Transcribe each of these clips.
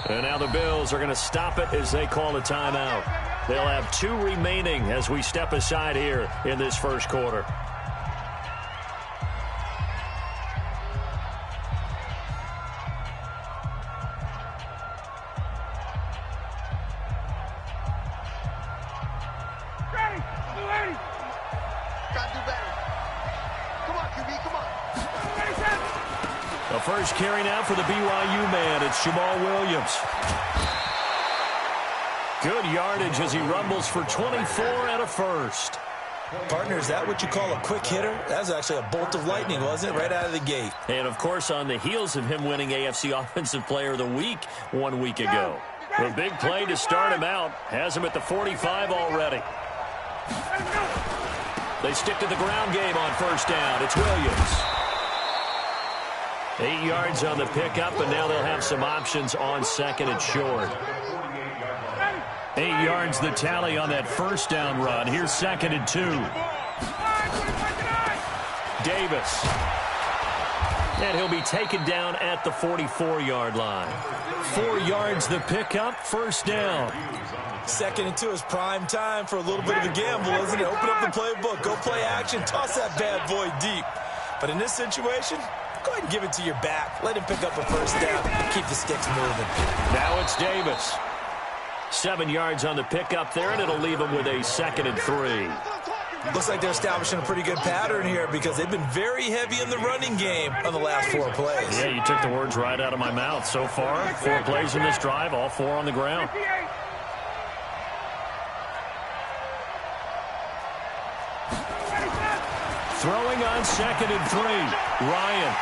And now the Bills are going to stop it as they call a timeout. They'll have 2 remaining as we step aside here in this first quarter. The first carry now for the BYU man. It's Jamal Williams. Good yardage as he rumbles for 24 and a first. Partner, is that what you call a quick hitter? That was actually a bolt of lightning, wasn't it? Right out of the gate. And, of course, on the heels of him winning AFC Offensive Player of the Week 1 week ago. The big play to start him out has him at the 45 already. They stick to the ground game on first down. It's Williams. 8 yards on the pickup, and now they'll have some options on second and short. 8 yards the tally on that first down run. Here's second and 2. Davis. And he'll be taken down at the 44-yard line. 4 yards the pickup, first down. Second and 2 is prime time for a little bit of a gamble, isn't it? Open up the playbook, go play action, toss that bad boy deep. But in this situation, go ahead and give it to your back. Let him pick up a first down. Keep the sticks moving. Now it's Davis. 7 yards on the pickup there, and it'll leave him with a second and 3. Looks like they're establishing a pretty good pattern here because they've been very heavy in the running game on the last 4 plays. Yeah, you took the words right out of my mouth. So far, 4 plays in this drive, all 4 on the ground. Throwing on second and 3, Ryan.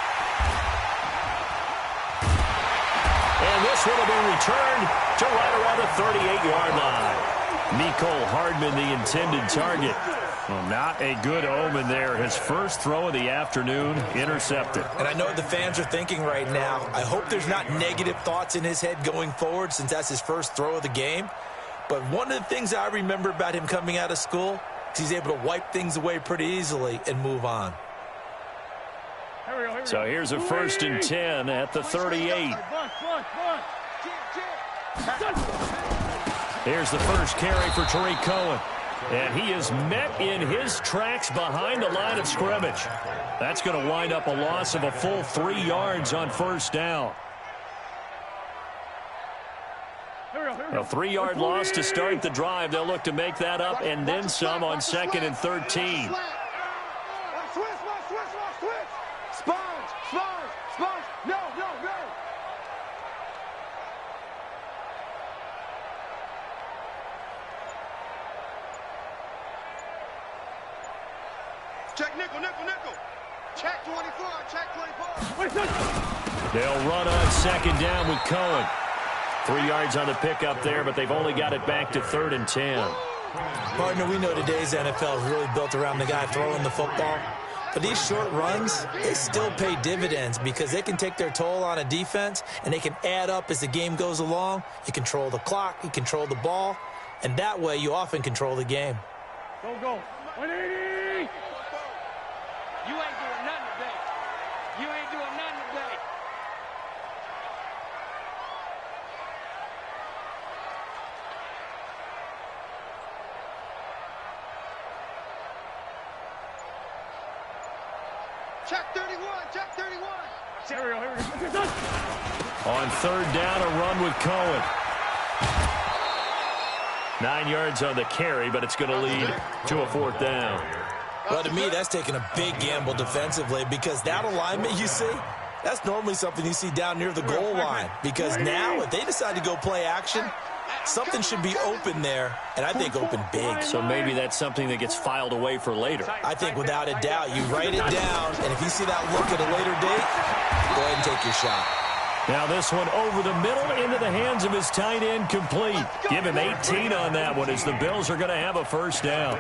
And this one will be returned to right around the 38-yard line. Mecole Hardman, the intended target. Well, not a good omen there. His first throw of the afternoon intercepted. And I know what the fans are thinking right now. I hope there's not negative thoughts in his head going forward since that's his first throw of the game. But one of the things I remember about him coming out of school is he's able to wipe things away pretty easily and move on. So here's a first and 10 at the 38. Here's the first carry for Tariq Cohen. And he is met in his tracks behind the line of scrimmage. That's going to wind up a loss of a full 3 yards on first down. A 3-yard loss to start the drive. They'll look to make that up and then some on second and 13. Check nickel. Check 24. Check 24. They'll run on second down with Cohen. 3 yards on the pickup there, but they've only got it back to third and 10. Partner, we know today's NFL is really built around the guy throwing the football. But these short runs, they still pay dividends because they can take their toll on a defense, and they can add up as the game goes along. You control the clock, you control the ball, and that way you often control the game. Go. 180! You ain't doing nothing today. You ain't doing nothing today. Check 31. Check 31. Here we go. On third down, a run with Cohen. 9 yards on the carry, but it's going to lead to a fourth down. Well, to me, that's taking a big gamble defensively because that alignment you see, that's normally something you see down near the goal line. Because now, if they decide to go play action, something should be open there, and I think open big. So maybe that's something that gets filed away for later. I think without a doubt, you write it down, and if you see that look at a later date, go ahead and take your shot. Now this one over the middle into the hands of his tight end, complete. Give him 18 on that one as the Bills are going to have a first down.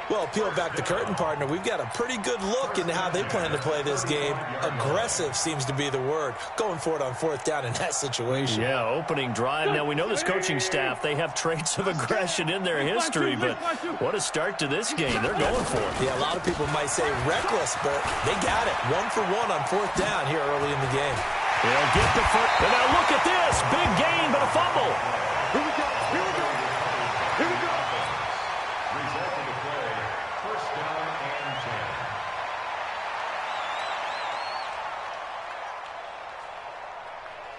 Well, peel back the curtain, partner. We've got a pretty good look into how they plan to play this game. Aggressive seems to be the word. Going for it on fourth down in that situation. Yeah, opening drive. Now we know this coaching staff, they have traits of aggression in their history, but what a start to this game. They're going for it. Yeah, a lot of people might say reckless, but they got it. 1 for 1 on fourth down here early in the game. He'll get the first. And now look at this. Big gain, but a fumble. Here we go. Here we go. Here we go. Result of the play, first down and 10.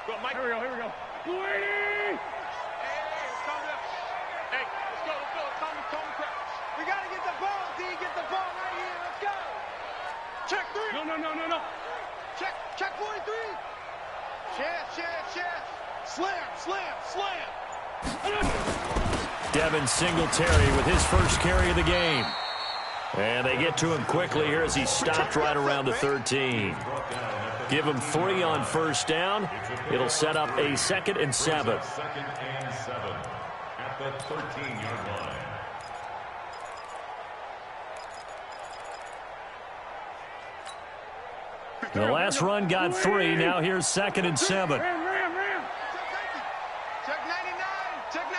Go, Mike. Here we go. Here we go. 280. Hey, let's calm down. Hey, let's go. Let's go. Calm down. We got to get the ball, D. Get the ball right here. Let's go. Check 3. No. Check 43. Chest. Slam. Devin Singletary with his first carry of the game. And they get to him quickly here as he stopped right around the 13. Give him 3 on first down. It'll set up a 2nd and 7. 2nd and 7 at the 13-yard line. The last run got 3. Now here's 2nd and 7. Ram. Check 99. Check 99.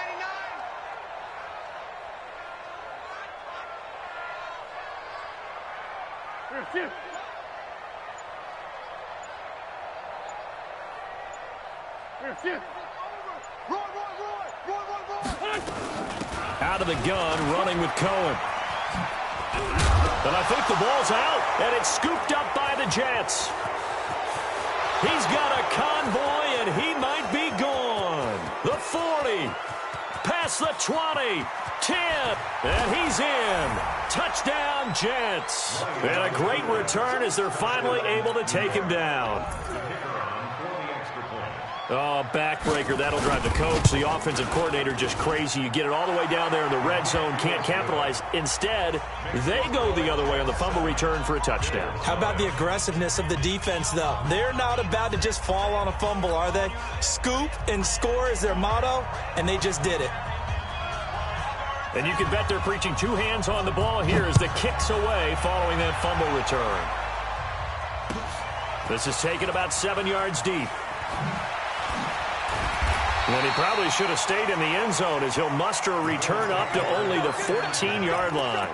Here, shift. Roy. Out of the gun, running with Cohen. And I think the ball's out, and it's scooped up by the Jets. He's got a convoy, and he might be gone. The 40, past the 20, 10, and he's in. Touchdown, Jets. And a great return as they're finally able to take him down. Oh, backbreaker. That'll drive the coach, the offensive coordinator, just crazy. You get it all the way down there in the red zone, can't capitalize. Instead, they go the other way on the fumble return for a touchdown. How about the aggressiveness of the defense, though? They're not about to just fall on a fumble, are they? Scoop and score is their motto, and they just did it. And you can bet they're preaching 2 hands on the ball here as the kick's away following that fumble return. This is taken about 7 yards deep. And he probably should have stayed in the end zone as he'll muster a return up to only the 14-yard line.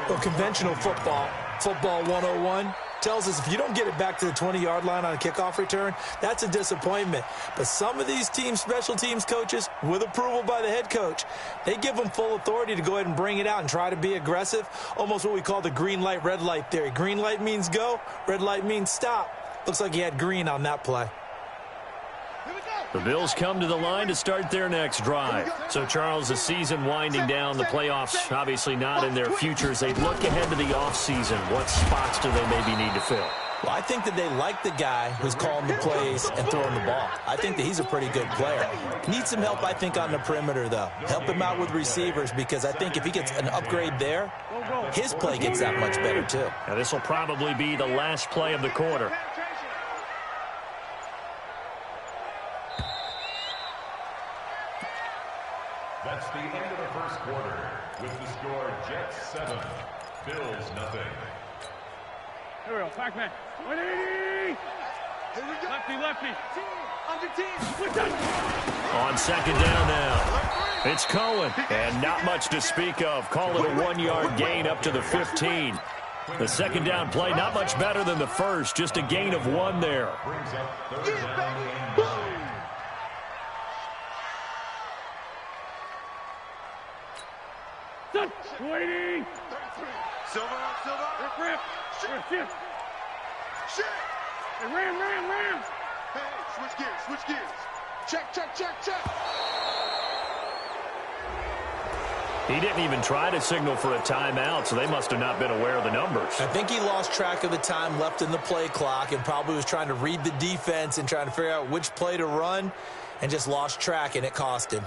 Well, conventional football 101, tells us if you don't get it back to the 20-yard line on a kickoff return, that's a disappointment. But some of these teams, special teams coaches, with approval by the head coach, they give them full authority to go ahead and bring it out and try to be aggressive, almost what we call the green light, red light theory. Green light means go, red light means stop. Looks like he had green on that play. The Bills come to the line to start their next drive. So, Charles, the season winding down, the playoffs obviously not in their futures. They look ahead to the offseason. What spots do they maybe need to fill? Well, I think that they like the guy who's calling the plays and throwing the ball. I think that he's a pretty good player. Needs some help, I think, on the perimeter, though. Help him out with receivers, because I think if he gets an upgrade there, his play gets that much better, too. Now, this will probably be the last play of the quarter. That's the end of the first quarter. With the score, Jets 7, Bills nothing. Here we go. Back man. 180. Here we go. Lefty. Under 10. On second down now. It's Cohen. And not much to speak of. Call it a 1-yard gain up to the 15. The second down play, not much better than the first. Just a gain of 1 there. Brings up third down and 9. Done. 280. Silver. Rip. Shift. Shit. Hey, ram. Hey, switch gears. Check. He didn't even try to signal for a timeout, so they must have not been aware of the numbers. I think he lost track of the time left in the play clock and probably was trying to read the defense and trying to figure out which play to run and just lost track, and it cost him.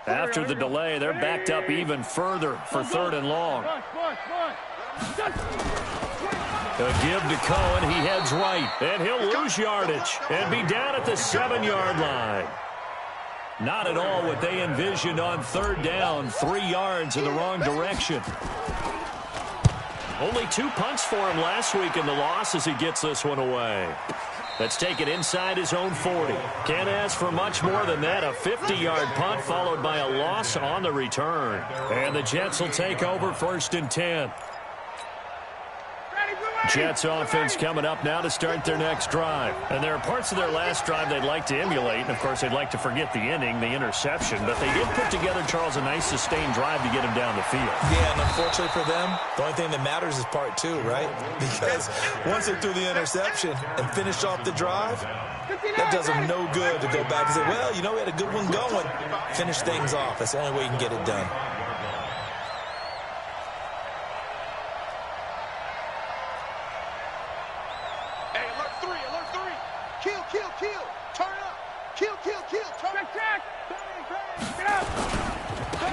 After the delay, they're backed up even further for third and long. A give to Cohen. He heads right, and he'll lose yardage and be down at the 7-yard line. Not at all what they envisioned on third down. 3 yards in the wrong direction. Only 2 punts for him last week in the loss as he gets this one away. Let's take it inside his own 40. Can't ask for much more than that. A 50-yard punt followed by a loss on the return. And the Jets will take over 1st and 10. Jets offense coming up now to start their next drive. And there are parts of their last drive they'd like to emulate. And, of course, they'd like to forget the inning, the interception. But they did put together, Charles, a nice sustained drive to get him down the field. Yeah, and unfortunately for them, the only thing that matters is part 2, right? Because once they threw the interception and finished off the drive, that does them no good to go back and say, well, you know, we had a good one going. Finish things off. That's the only way you can get it done.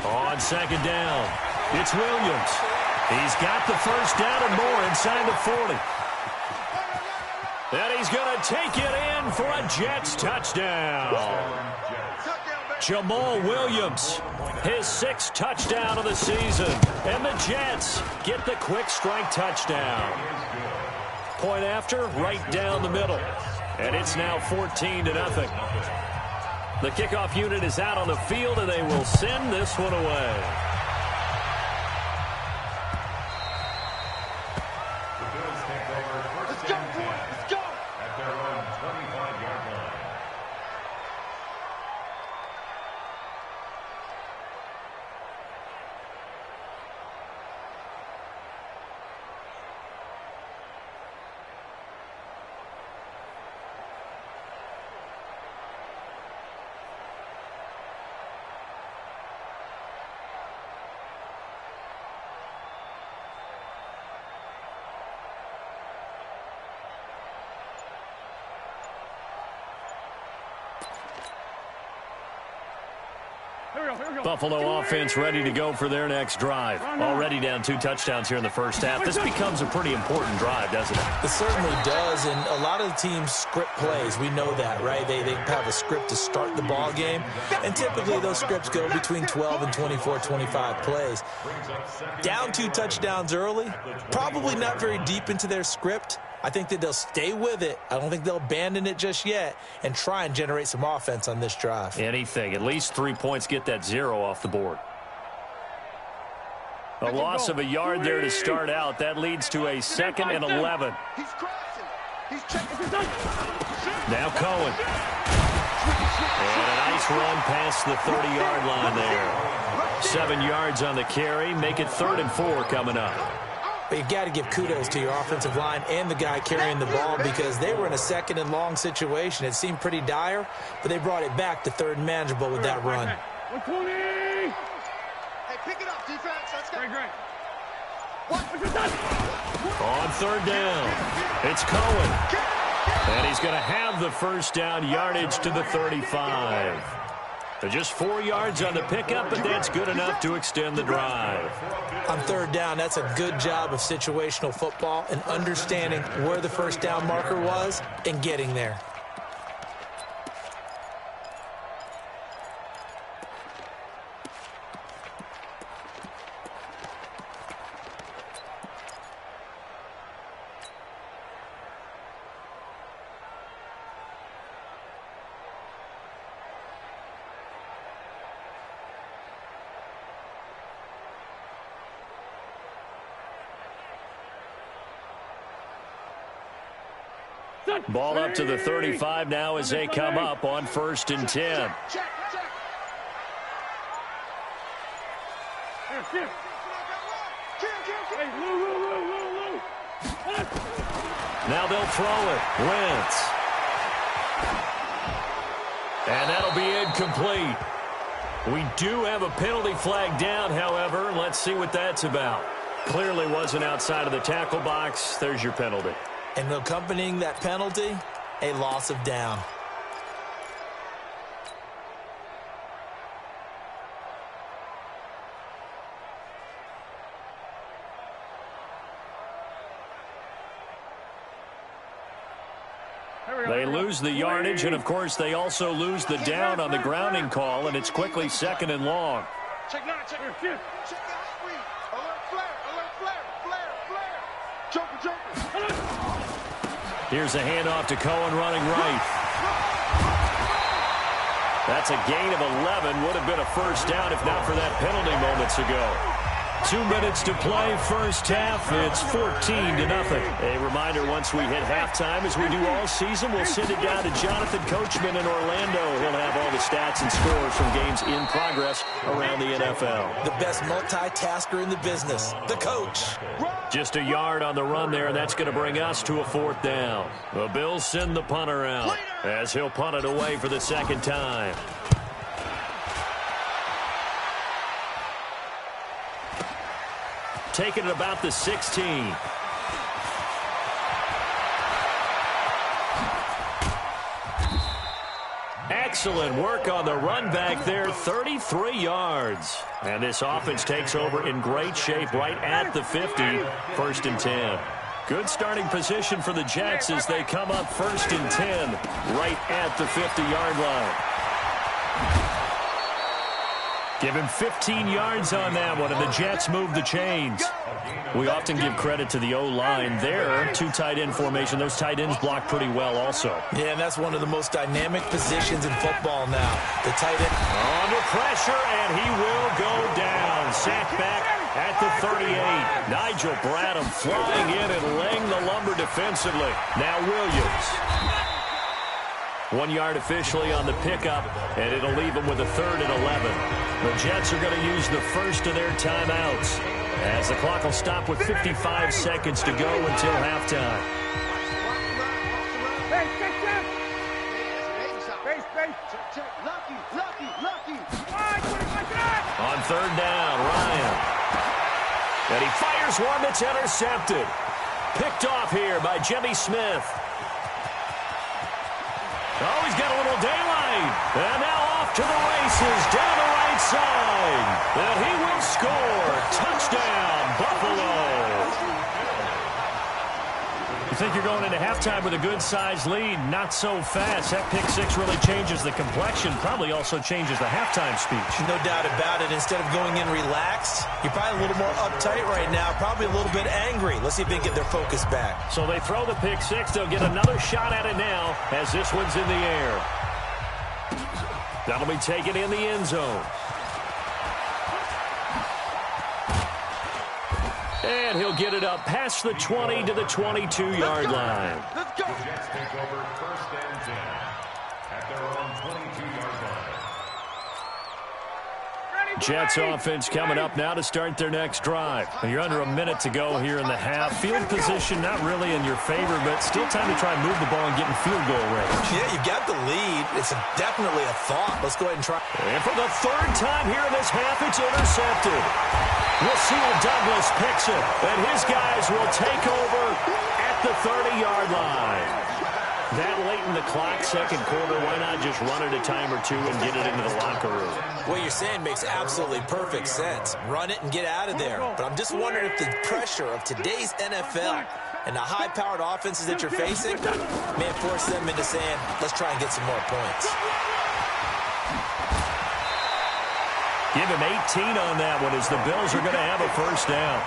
On 2nd down, it's Williams. He's got the 1st down and more inside the 40. And he's going to take it in for a Jets touchdown. Jamal Williams, his 6th touchdown of the season. And the Jets get the quick strike touchdown. Point after, right down the middle. And it's now 14-0. The kickoff unit is out on the field, and they will send this one away. The Bills take over 1st and 10 at their own 25-yard line. Buffalo offense ready to go for their next drive. Already down 2 touchdowns here in the first half. This becomes a pretty important drive, doesn't it? It certainly does, and a lot of the teams script plays. We know that, right? They have a script to start the ball game, and typically those scripts go between 12 and 24, 25 plays. Down 2 touchdowns early, probably not very deep into their script. I think that they'll stay with it. I don't think they'll abandon it just yet and try and generate some offense on this drive. Anything. At least 3 points, get that 0 off the board. A loss of a yard there to start out. That leads to a 2nd and 11. Now Cohen. And a nice run past the 30-yard line there. 7 yards on the carry. Make it 3rd and 4 coming up. But you've got to give kudos to your offensive line and the guy carrying the ball because they were in a 2nd and long situation. It seemed pretty dire, but they brought it back to 3rd and manageable with that run. 120. Hey, pick it up, defense. Let's go. Great. On 3rd down, it's Cohen. And he's going to have the 1st down, yardage to the 35. Just 4 yards on the pickup, but that's good enough to extend the drive. On 3rd down, that's a good job of situational football and understanding where the 1st down marker was and getting there. Ball up to the 35 now as they come up on 1st and 10. Now they'll throw it. Wentz. And that'll be incomplete. We do have a penalty flag down, however. Let's see what that's about. Clearly wasn't outside of the tackle box. There's your penalty. And accompanying that penalty, a loss of down. They lose the yardage, and, of course, they also lose the down on the grounding call, and it's quickly 2nd and long. Check now, check the hot read. Alert flare, flare, flare. Joker. Here's a handoff to Cohen running right. That's a gain of 11. Would have been a first down if not for that penalty moments ago. 2 minutes to play, first half. It's 14-0. A reminder, once we hit halftime, as we do all season, we'll send it down to Jonathan Coachman in Orlando. He'll have all the stats and scores from games in progress around the NFL. The best multitasker in the business, the coach. Just a yard on the run there, and that's going to bring us to a fourth down. The Bills send the punter out as he'll punt it away for the second time. Taking it about the 16. Excellent work on the run back there, 33 yards. And this offense takes over in great shape right at the 50, 1st and 10. Good starting position for the Jets as they come up 1st and 10 right at the 50-yard line. Give him 15 yards on that one, and the Jets move the chains. We often give credit to the O-line there. 2 tight end formation. Those tight ends block pretty well also. Yeah, and that's one of the most dynamic positions in football now. The tight end under pressure, and he will go down. Sacked back at the 38. Nigel Bradham flying in and laying the lumber defensively. Now Williams. 1 yard officially on the pickup, and it'll leave them with a 3rd and 11. The Jets are going to use the first of their timeouts as the clock will stop with 55 seconds to go until halftime. On 3rd down, Ryan. And he fires one that's intercepted. Picked off here by Jimmy Smith. Oh, he's got a little daylight. And now off to the races down the right side. And he will score. Touchdown, Buffalo. You think you're going into halftime with a good-sized lead. Not so fast. That pick six really changes the complexion. Probably also changes the halftime speech. No doubt about it. Instead of going in relaxed, you're probably a little more uptight right now. Probably a little bit angry. Let's see if they can get their focus back. So they throw the pick six. They'll get another shot at it now as this one's in the air. That'll be taken in the end zone. And he'll get it up past the 20 to the 22-yard line. Let's go. The Jets take over 1st and 10 at their own 22-yard line. Jets offense coming up now to start their next drive. You're under a minute to go here in the half. Field position not really in your favor, but still time to try and move the ball and get in field goal range. Yeah, you got the lead. It's definitely a thought. Let's go ahead and try. And for the 3rd time here in this half, it's intercepted. Rasul Douglas picks it, and his guys will take over at the 30-yard line. That late in the clock, 2nd quarter, why not just run it a time or two and get it into the locker room? What you're saying makes absolutely perfect sense. Run it and get out of there. But I'm just wondering if the pressure of today's NFL and the high-powered offenses that you're facing may force them into saying, let's try and get some more points. Give him 18 on that one as the Bills are going to have a 1st down.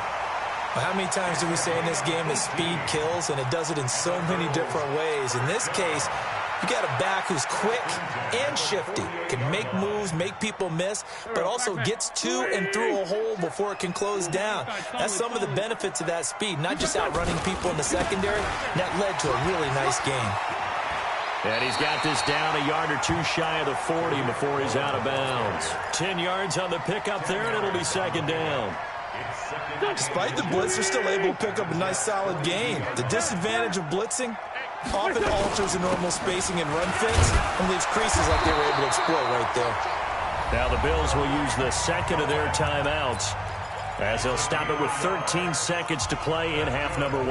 Well, how many times do we say in this game that speed kills, and it does it in so many different ways? In this case, you got a back who's quick and shifty, can make moves, make people miss, but also gets to and through a hole before it can close down. That's some of the benefits of that speed, not just outrunning people in the secondary. And that led to a really nice game. And he's got this down a yard or two shy of the 40 before he's out of bounds. 10 yards on the pickup there, and it'll be 2nd down. Despite the blitz, they're still able to pick up a nice, solid gain. The disadvantage of blitzing often alters the normal spacing and run fits and leaves creases like they were able to exploit right there. Now the Bills will use the 2nd of their timeouts as they'll stop it with 13 seconds to play in half number 1.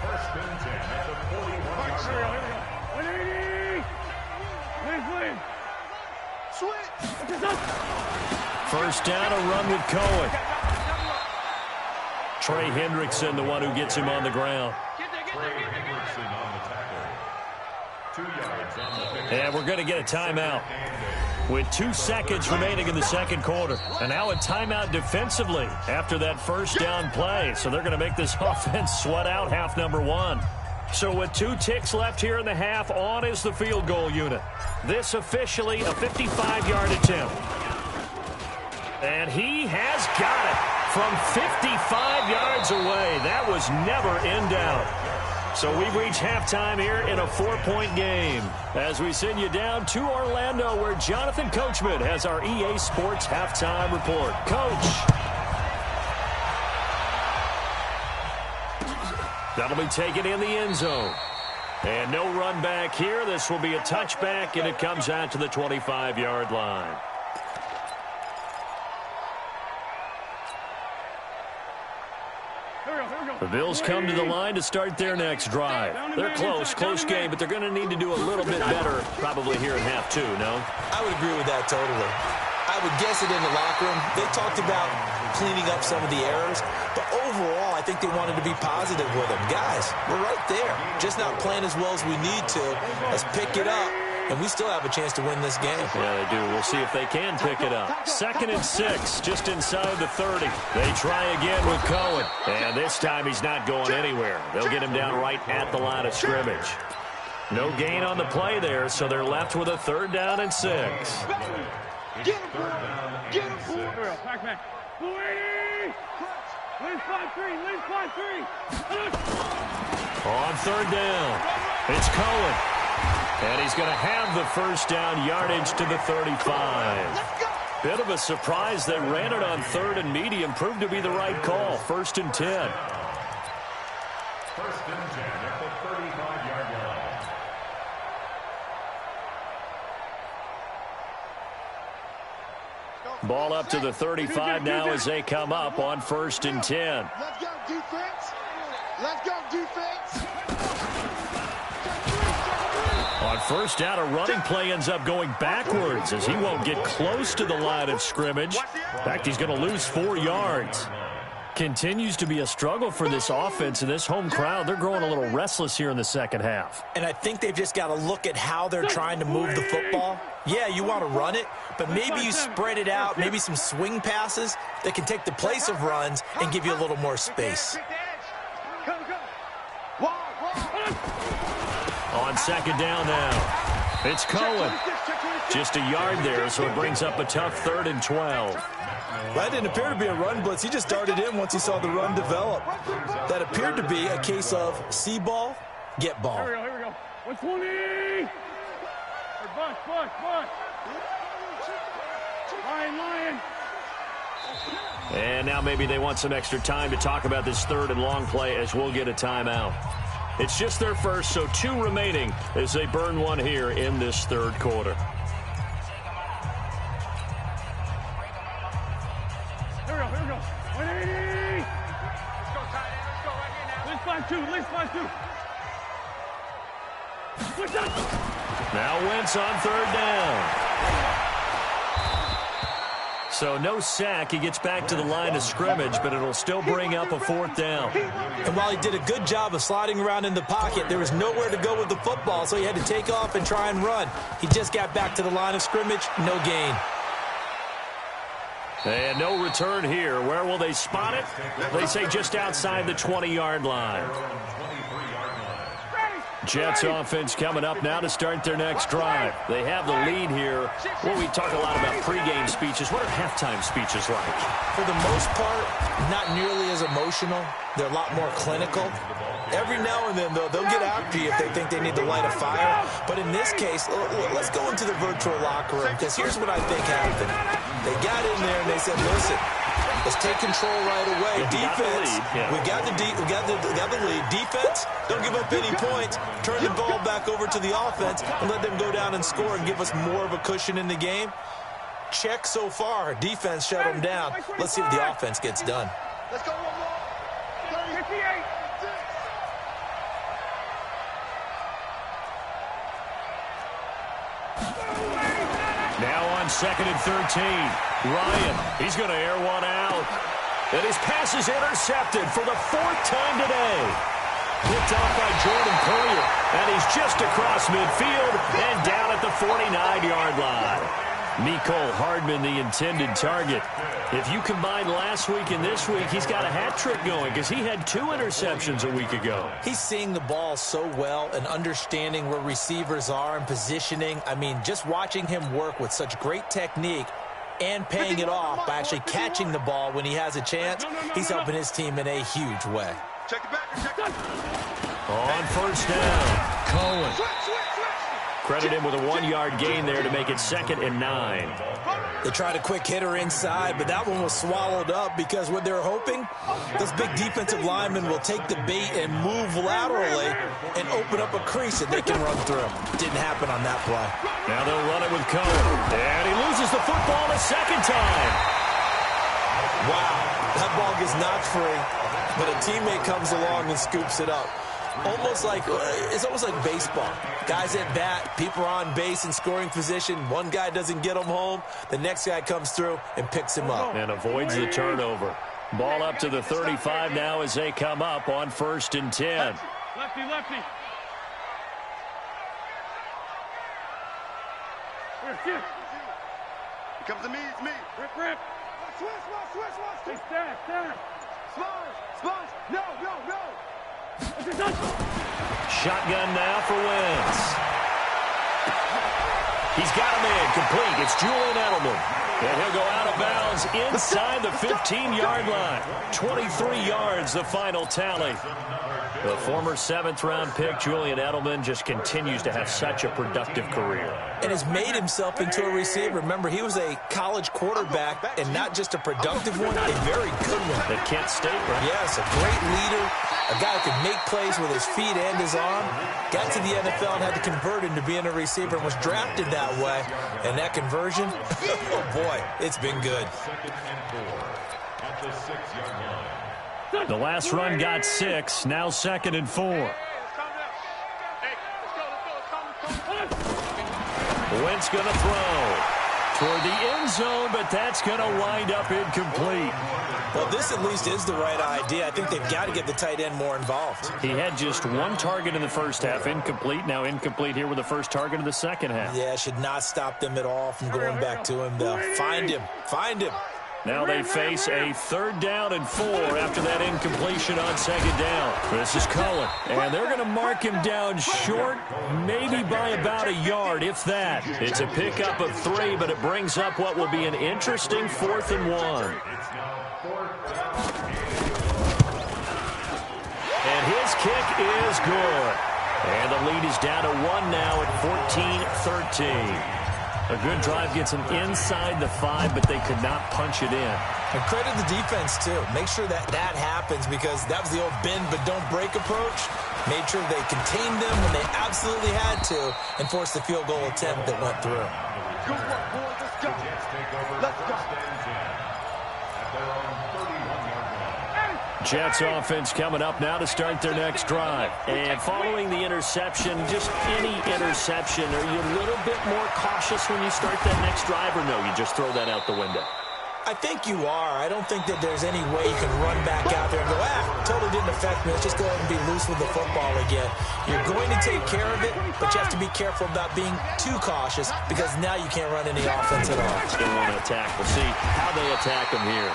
1st and 10 at the 41-yard line. First down, a run with Cohen. Trey Hendrickson, the one who gets him on the ground. Trey Hendrickson on the tackle. 2 yards on the pickup. And we're going to get a timeout. with 2 seconds remaining in the second quarter. And now a timeout defensively after that first down play. So they're going to make this offense sweat out half number 1. So with 2 ticks left here in the half, on is the field goal unit. This officially a 55-yard attempt. And he has got it from 55 yards away. That was never in doubt. So we've reached halftime here in a 4-point game as we send you down to Orlando where Jonathan Coachman has our EA Sports halftime report. Coach. That'll be taken in the end zone. And no run back here. This will be a touchback, and it comes out to the 25-yard line. The Bills come to the line to start their next drive. They're close game, but they're going to need to do a little bit better probably here in half 2, no? I would agree with that totally. I would guess it in the locker room. They talked about cleaning up some of the errors, but overall, I think they wanted to be positive with them. Guys, we're right there. Just not playing as well as we need to. Let's pick it up. And we still have a chance to win this game. Yeah, they do. We'll see if they can pick it up. 2nd and 6, just inside the 30. They try again with Cohen. And this time he's not going anywhere. They'll get him down right at the line of scrimmage. No gain on the play there, so they're left with a 3rd down and 6. Get him, get him, Pac-Man. 40! Lead 5-3, lead 5-3. On 3rd down, it's Cohen. And he's going to have the first down yardage to the 35. Bit of a surprise. They ran it on 3rd and medium. Proved to be the right call. 1st and 10. 1st and 10 at the 35-yard line. Ball up to the 35 now as they come up on 1st and 10. Let's go, defense. Let's go, defense. On 1st down, a running play ends up going backwards as he won't get close to the line of scrimmage. In fact, he's going to lose 4 yards. Continues to be a struggle for this offense and this home crowd. They're growing a little restless here in the second half. And I think they've just got to look at how they're trying to move the football. Yeah, you want to run it, but maybe you spread it out, maybe some swing passes that can take the place of runs and give you a little more space. On 2nd down now, it's Cohen. Just a yard there, so it brings up a tough 3rd and 12. That didn't appear to be a run blitz. He just darted in once he saw the run develop. That appeared to be a case of see ball, get ball. Here we go. 120! Bush. Lion. And now maybe they want some extra time to talk about this 3rd and long play as we'll get a timeout. It's just their first, so 2 remaining as they burn 1 here in this 3rd quarter. Here we go. 180! Let's go, tight end. Let's go right here now. Let's 5-2. Now Wentz on 3rd down. So no sack. He gets back to the line of scrimmage, but it'll still bring up a 4th down. And while he did a good job of sliding around in the pocket, there was nowhere to go with the football, so he had to take off and try and run. He just got back to the line of scrimmage, no gain. And no return here. Where will they spot it? They say just outside the 20-yard line. Jets offense coming up now to start their next drive. They have the lead here. Well, we talk a lot about pregame speeches. What are halftime speeches like? For the most part, not nearly as emotional. They're a lot more clinical. Every now and then, though, they'll get after you if they think they need to light a fire. But in this case, let's go into the virtual locker room, because here's what I think happened. They got in there and they said, listen, let's take control right away. Defense, we got the lead. Defense, don't give up any points. Turn the ball back over to the offense and let them go down and score and give us more of a cushion in the game. Check so far. Defense shut them down. Let's see what the offense gets done. Let's go one more. 58. Now on 2nd and 13. Ryan, he's going to air one out. And his pass is intercepted for the 4th time today. Picked off by Jordan Poyer. And he's just across midfield and down at the 49-yard line. Mecole Hardman, the intended target. If you combine last week and this week, he's got a hat trick going because he had 2 interceptions a week ago. He's seeing the ball so well and understanding where receivers are and positioning. I mean, just watching him work with such great technique and paying it off by actually catching the ball when he has a chance, he's helping his team in a huge way. Check it back. Check it. On first down, Cohen. Credit him with a 1-yard gain there to make it 2nd and 9. They tried a quick hitter inside, but that one was swallowed up because what they're hoping, those big defensive linemen will take the bait and move laterally and open up a crease that they can run through. Didn't happen on that play. Now they'll run it with Cohen. And he loses the football a 2nd time. Wow, that ball gets knocked free, but a teammate comes along and scoops it up. It's almost like baseball. Guys at bat, people are on base in scoring position. One guy doesn't get him home. The next guy comes through and picks him up. And avoids the turnover. Ball up to the 35 now as they come up on 1st and 10. Lefty, lefty. Here Comes to me. It's me. Rip. Switch. Hey, stack. Sponge. No. Shotgun now for Wentz. He's got him in. Complete. It's Julian Edelman. And he'll go out of bounds inside the 15-yard line. 23 yards, the final tally. The former 7th-round pick, Julian Edelman, just continues to have such a productive career. And has made himself into a receiver. Remember, he was a college quarterback, and not just a productive one, a very good one. At Kent State, right? Yes, a great leader, a guy who could make plays with his feet and his arm. Got to the NFL and had to convert into being a receiver and was drafted that way. And that conversion, oh boy, it's been good. 2nd and 4 at the 6-yard line. The last run got 6, now 2nd and 4. Wentz going to throw toward the end zone, but that's going to wind up incomplete. Well, this at least is the right idea. I think they've got to get the tight end more involved. He had just 1 target in the first half, incomplete. Now incomplete here with the first target of the second half. Yeah, should not stop them at all from going back to him, though. Find him. Now they face a 3rd down and 4 after that incompletion on 2nd down. This is Cullen, and they're going to mark him down short, maybe by about a yard, if that. It's a pickup of 3, but it brings up what will be an interesting 4th and 1. And his kick is good. And the lead is down to 1 now at 14-13. A good drive gets them inside the 5, but they could not punch it in. And credit the defense, too. Make sure that happens because that was the old bend but don't break approach. Made sure they contained them when they absolutely had to and forced the field goal attempt that went through. Good work, boys. Let's go. Jets offense coming up now to start their next drive. And following the interception, just any interception, are you a little bit more cautious when you start that next drive, or no, you just throw that out the window? I think you are. I don't think that there's any way you can run back out there and go, totally didn't affect me. Let's just go ahead and be loose with the football again. You're going to take care of it, but you have to be careful about being too cautious because now you can't run any offense at all. Still want to attack. We'll see how they attack them here.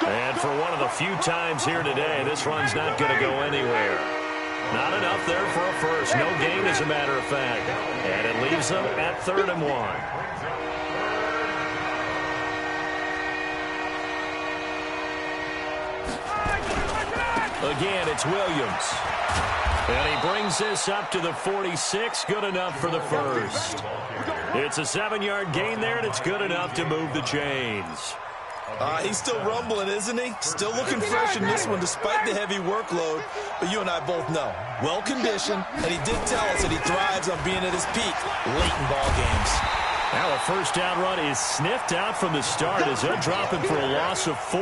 And for one of the few times here today, this run's not going to go anywhere. Not enough there for a first. No gain, as a matter of fact. And it leaves them at 3rd and 1. Again, it's Williams. And he brings this up to the 46. Good enough for the first. It's a 7-yard gain there, and it's good enough to move the chains. He's still rumbling, isn't he? Still looking fresh in this one despite the heavy workload. But you and I both know, well-conditioned, and he did tell us that he thrives on being at his peak late in ball games. Now a first down run is sniffed out from the start as they're dropping for a loss of 4.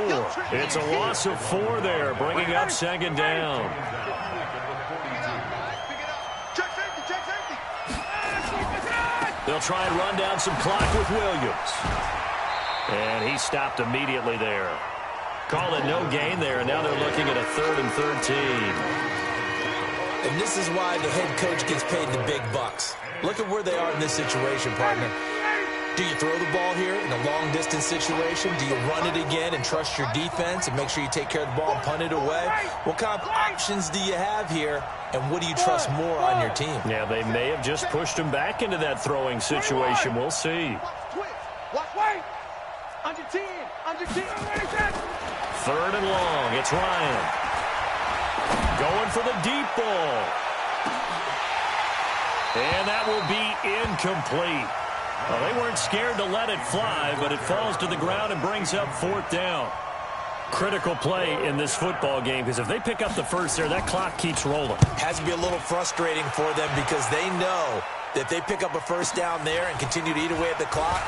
It's a loss of 4 there, bringing up 2nd down. They'll try and run down some clock with Williams. And he stopped immediately there. Call it no gain there, and now they're looking at a 3rd and 13. And this is why the head coach gets paid the big bucks. Look at where they are in this situation, partner. Do you throw the ball here in a long-distance situation? Do you run it again and trust your defense and make sure you take care of the ball and punt it away? What kind of options do you have here, and what do you trust more on your team? Yeah, they may have just pushed him back into that throwing situation. We'll see. Watch, wait. Under 10. Under 10. Third and long. It's Ryan. Going for the deep ball. And that will be incomplete. Well, they weren't scared to let it fly, but it falls to the ground and brings up fourth down. Critical play in this football game, because if they pick up the first there, that clock keeps rolling. Has to be a little frustrating for them because they know that if they pick up a first down there and continue to eat away at the clock,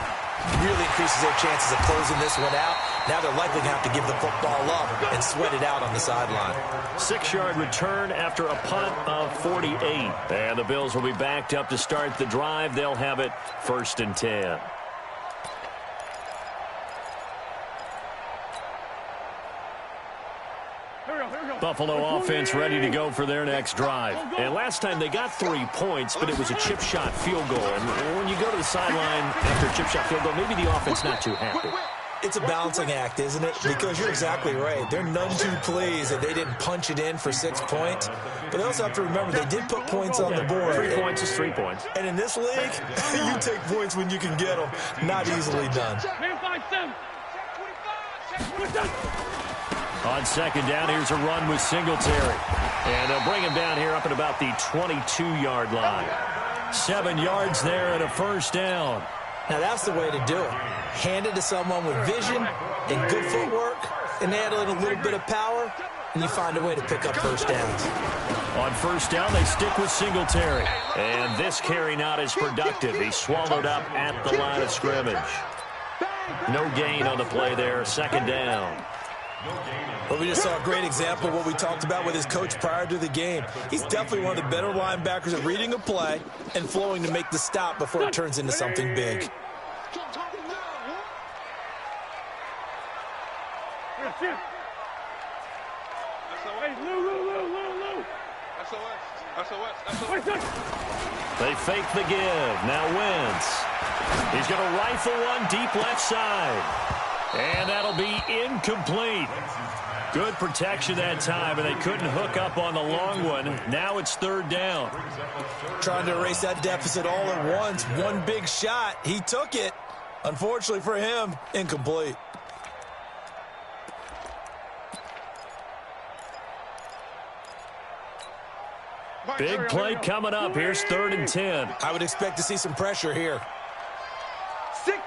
really increases their chances of closing this one out. Now they're likely going to have to give the football up and sweat it out on the sideline. 6-yard return after a punt of 48. And the Bills will be backed up to start the drive. They'll have it 1st and 10. Buffalo offense ready to go for their next drive. And last time they got 3 points, but it was a chip shot field goal. And when you go to the sideline after a chip shot field goal, maybe the offense not too happy. It's a balancing act, isn't it? Because you're exactly right. They're none too pleased that they didn't punch it in for 6 points. But they also have to remember they did put points on the board. 3 points is 3 points. And in this league, you take points when you can get them. Not easily done. On 2nd down, here's a run with Singletary. And they'll bring him down here up at about the 22-yard line. 7 yards there and a 1st down. Now, that's the way to do it. Hand it to someone with vision and good footwork, and add in a little bit of power, and you find a way to pick up first downs. On 1st down, they stick with Singletary. And this carry not as productive. He's swallowed up at the line of scrimmage. No gain on the play there. 2nd down. Well, we just saw a great example of what we talked about with his coach prior to the game. He's definitely one of the better linebackers at reading a play and flowing to make the stop before it turns into something big. They fake the give. Now Wentz. He's going to rifle one deep left side. And that'll be incomplete. Good protection that time, and they couldn't hook up on the long one. Now it's 3rd down. Trying to erase that deficit all at once. One big shot. He took it. Unfortunately for him, incomplete. Big play coming up. Here's 3rd and 10. I would expect to see some pressure here. 6.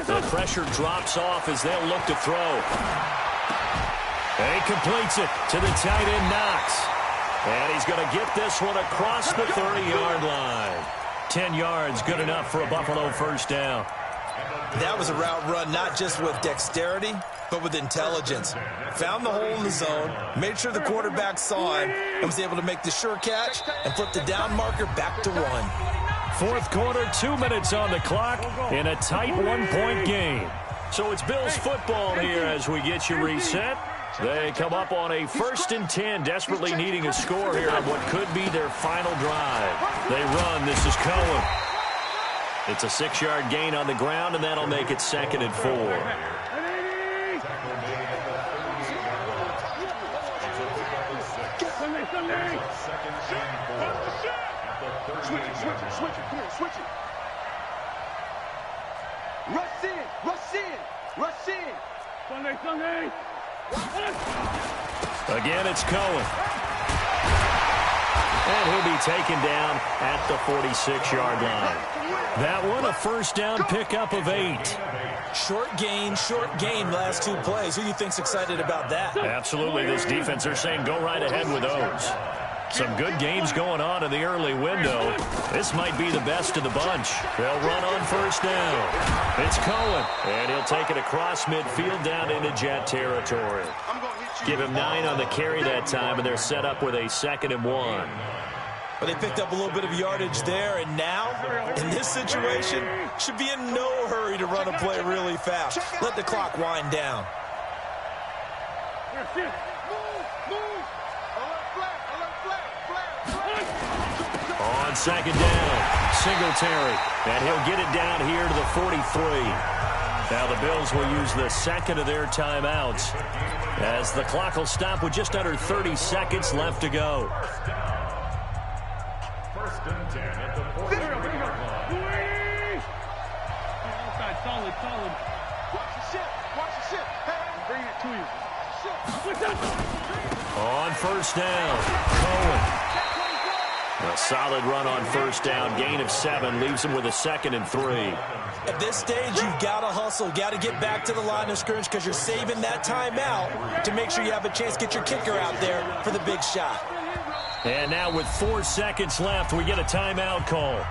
The pressure drops off as they'll look to throw. And he completes it to the tight end, Knox. And he's going to get this one across the 30-yard line. 10 yards, good enough for a Buffalo 1st down. That was a route run not just with dexterity, but with intelligence. Found the hole in the zone, made sure the quarterback saw him, and was able to make the sure catch and flip the down marker back to 1. 4th quarter, 2 minutes on the clock in a tight 1-point game. So it's Bills football here as we get you reset. They come up on a 1st and 10, desperately needing a score here on what could be their final drive. They run. This is Cohen. It's a 6-yard gain on the ground, and that'll make it 2nd and 4. Switch it. Rush in. Sunday. Again, it's Cohen. And he'll be taken down at the 46-yard line. That one, a 1st down pickup of 8. Short gain last 2 plays. Who do you think's excited about that? Absolutely. This defense, they're saying go right ahead with those. Some good games going on in the early window. This might be the best of the bunch. They'll run on 1st down. It's Cohen, and he'll take it across midfield down into Jet territory. Give him 9 on the carry that time, and they're set up with a 2nd and 1. But they picked up a little bit of yardage there, and now, in this situation, should be in no hurry to run a play really fast. Let the clock wind down. Move. Alert flag. On second down, Singletary, and he'll get it down here to the 43. Now the Bills will use the second of their timeouts as the clock will stop with just under 30 seconds left to go. First and 10 at the 40-yard line. Outside, solid. Watch the ship. Hey. Bring it to you. On first down, Cohen. A solid run on first down. Gain of 7 leaves him with a 2nd and 3. At this stage, you've got to hustle, got to get back to the line of scrimmage because you're saving that timeout to make sure you have a chance to get your kicker out there for the big shot. And now with 4 seconds left, we get a timeout call.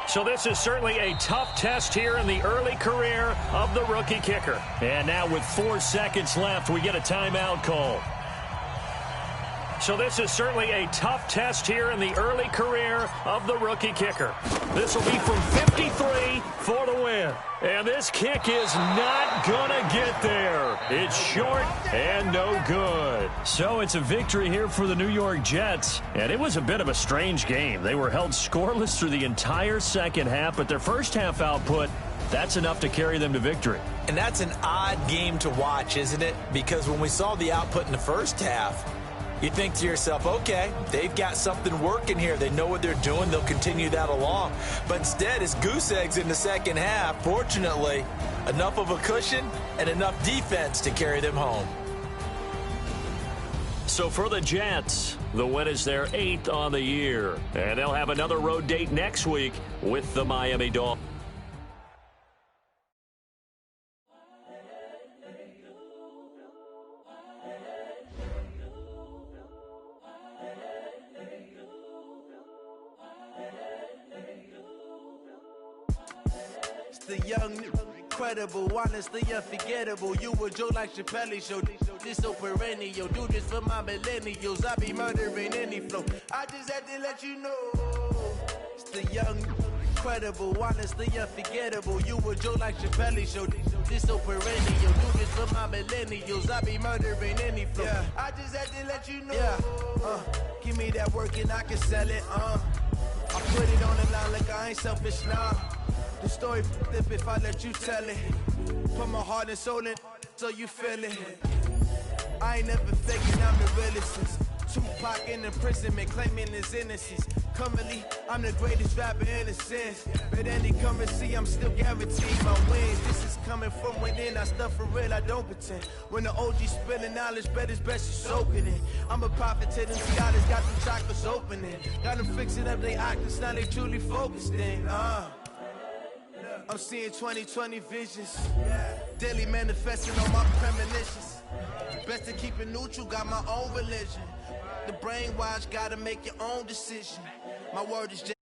So this is certainly a tough test here in the early career of the rookie kicker. And now with 4 seconds left, we get a timeout call. So this is certainly a tough test here in the early career of the rookie kicker. This will be from 53 for the win. And this kick is not going to get there. It's short and no good. So it's a victory here for the New York Jets. And it was a bit of a strange game. They were held scoreless through the entire second half, but their first half output, that's enough to carry them to victory. And that's an odd game to watch, isn't it? Because when we saw the output in the first half, you think to yourself, okay, they've got something working here. They know what they're doing. They'll continue that along. But instead, it's goose eggs in the second half. Fortunately, enough of a cushion and enough defense to carry them home. So for the Jets, the win is their 8th on the year. And they'll have another road date next week with the Miami Dolphins. The young, incredible, honestly unforgettable. You a Joe like Chappelle show. This so perennial. Do this for my millennials. I be murdering any flow. I just had to let you know. It's the young, incredible, honestly unforgettable. You a Joe like Chappelle show. This so perennial. Do this for my millennials. I be murdering any flow. Yeah. I just had to let you know. Yeah. Give me that work and I can sell it. I put it on the line like I ain't selfish now. The story if I let you tell it. Put my heart and soul in so you feel it. I ain't never faking, I'm the realest since Tupac in imprisonment, claiming his innocence. Currently, I'm the greatest rapper in a sense. But any currency, I'm still guaranteed my wins. This is coming from within, I stuff for real, I don't pretend. When the OG spilling knowledge, bet it's best you soak it in. I'm a prophet to them scholars, got them chakras opening. Got them fixing up they octaves, now they truly focused in. I'm seeing 2020 visions. Daily manifesting on my premonitions. Best to keep it neutral, got my own religion. The brainwash, gotta make your own decision. My word is just